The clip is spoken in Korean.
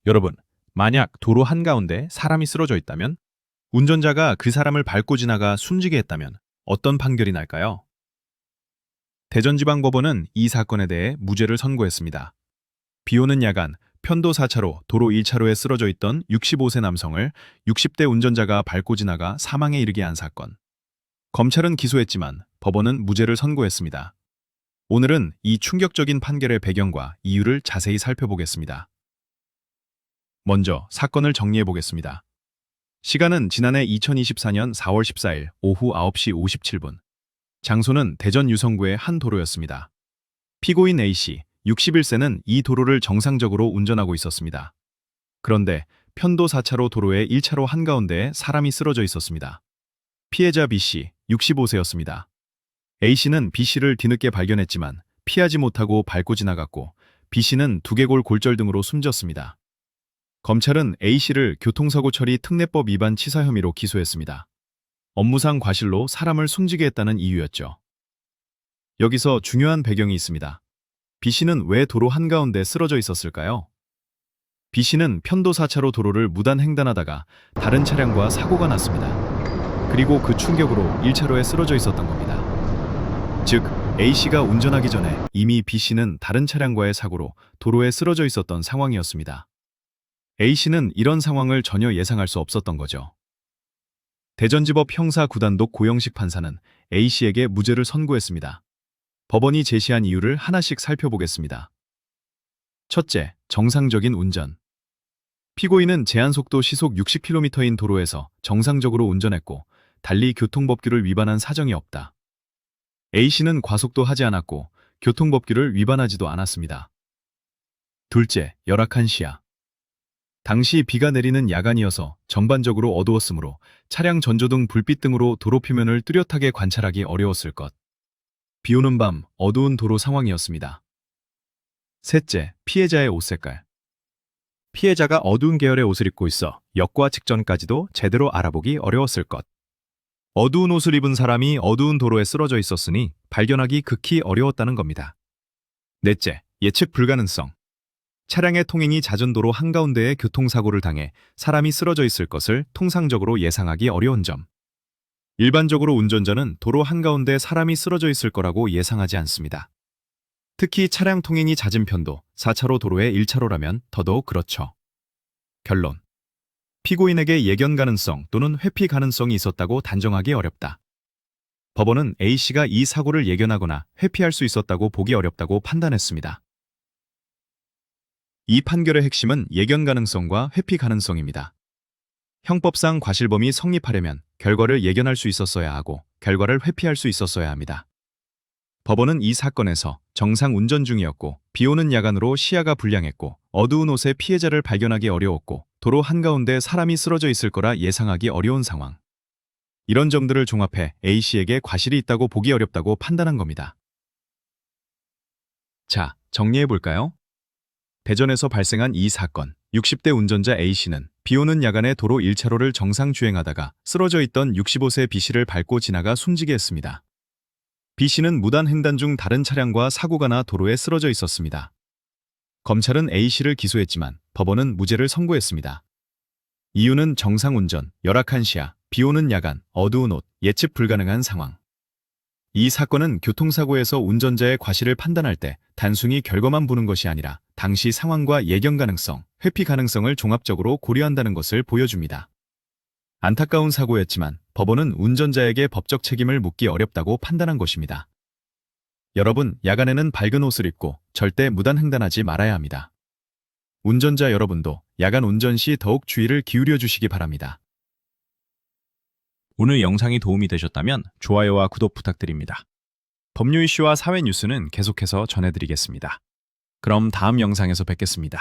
여러분, 만약 도로 한가운데 사람이 쓰러져 있다면, 운전자가 그 사람을 밟고 지나가 숨지게 했다면 어떤 판결이 날까요? 대전지방법원은 이 사건에 대해 무죄를 선고했습니다. 비 오는 야간, 편도 4차로 도로 1차로에 쓰러져 있던 65세 남성을 60대 운전자가 밟고 지나가 사망에 이르게 한 사건. 검찰은 기소했지만 법원은 무죄를 선고했습니다. 오늘은 이 충격적인 판결의 배경과 이유를 자세히 살펴보겠습니다. 먼저 사건을 정리해 보겠습니다. 시간은 지난해 2024년 4월 14일 오후 9시 57분. 장소는 대전 유성구의 한 도로였습니다. 피고인 A씨, 61세는 이 도로를 정상적으로 운전하고 있었습니다. 그런데 편도 4차로 도로의 1차로 한가운데에 사람이 쓰러져 있었습니다. 피해자 B씨, 65세였습니다. A씨는 B씨를 뒤늦게 발견했지만 피하지 못하고 밟고 지나갔고 B씨는 두개골 골절 등으로 숨졌습니다. 검찰은 A씨를 교통사고 처리 특례법 위반 치사 혐의로 기소했습니다. 업무상 과실로 사람을 숨지게 했다는 이유였죠. 여기서 중요한 배경이 있습니다. B씨는 왜 도로 한가운데 쓰러져 있었을까요? B씨는 편도 4차로 도로를 무단 횡단하다가 다른 차량과 사고가 났습니다. 그리고 그 충격으로 1차로에 쓰러져 있었던 겁니다. 즉, A씨가 운전하기 전에 이미 B씨는 다른 차량과의 사고로 도로에 쓰러져 있었던 상황이었습니다. A씨는 이런 상황을 전혀 예상할 수 없었던 거죠. 대전지법 형사 9단독 고영식 판사는 A씨에게 무죄를 선고했습니다. 법원이 제시한 이유를 하나씩 살펴보겠습니다. 첫째, 정상적인 운전. 피고인은 제한속도 시속 60km인 도로에서 정상적으로 운전했고 달리 교통법규를 위반한 사정이 없다. A씨는 과속도 하지 않았고 교통법규를 위반하지도 않았습니다. 둘째, 열악한 시야. 당시 비가 내리는 야간이어서 전반적으로 어두웠으므로 차량 전조등 불빛 등으로 도로 표면을 뚜렷하게 관찰하기 어려웠을 것. 비 오는 밤 어두운 도로 상황이었습니다. 셋째, 피해자의 옷 색깔. 피해자가 어두운 계열의 옷을 입고 있어 역과 직전까지도 제대로 알아보기 어려웠을 것. 어두운 옷을 입은 사람이 어두운 도로에 쓰러져 있었으니 발견하기 극히 어려웠다는 겁니다. 넷째, 예측 불가능성. 차량의 통행이 잦은 도로 한가운데에 교통사고를 당해 사람이 쓰러져 있을 것을 통상적으로 예상하기 어려운 점. 일반적으로 운전자는 도로 한가운데 사람이 쓰러져 있을 거라고 예상하지 않습니다. 특히 차량 통행이 잦은 편도 4차로 도로의 1차로라면 더더욱 그렇죠. 결론. 피고인에게 예견 가능성 또는 회피 가능성이 있었다고 단정하기 어렵다. 법원은 A씨가 이 사고를 예견하거나 회피할 수 있었다고 보기 어렵다고 판단했습니다. 이 판결의 핵심은 예견 가능성과 회피 가능성입니다. 형법상 과실범이 성립하려면 결과를 예견할 수 있었어야 하고 결과를 회피할 수 있었어야 합니다. 법원은 이 사건에서 정상 운전 중이었고 비 오는 야간으로 시야가 불량했고 어두운 옷에 피해자를 발견하기 어려웠고 도로 한가운데 사람이 쓰러져 있을 거라 예상하기 어려운 상황. 이런 점들을 종합해 A씨에게 과실이 있다고 보기 어렵다고 판단한 겁니다. 자, 정리해볼까요? 대전에서 발생한 이 사건, 60대 운전자 A씨는 비 오는 야간에 도로 1차로를 정상 주행하다가 쓰러져 있던 65세 B씨를 밟고 지나가 숨지게 했습니다. B씨는 무단 횡단 중 다른 차량과 사고가 나 도로에 쓰러져 있었습니다. 검찰은 A씨를 기소했지만 법원은 무죄를 선고했습니다. 이유는 정상운전, 열악한 시야, 비 오는 야간, 어두운 옷, 예측 불가능한 상황. 이 사건은 교통사고에서 운전자의 과실을 판단할 때 단순히 결과만 보는 것이 아니라 당시 상황과 예견 가능성, 회피 가능성을 종합적으로 고려한다는 것을 보여줍니다. 안타까운 사고였지만 법원은 운전자에게 법적 책임을 묻기 어렵다고 판단한 것입니다. 여러분, 야간에는 밝은 옷을 입고 절대 무단 횡단하지 말아야 합니다. 운전자 여러분도 야간 운전 시 더욱 주의를 기울여 주시기 바랍니다. 오늘 영상이 도움이 되셨다면 좋아요와 구독 부탁드립니다. 법률 이슈와 사회 뉴스는 계속해서 전해드리겠습니다. 그럼 다음 영상에서 뵙겠습니다.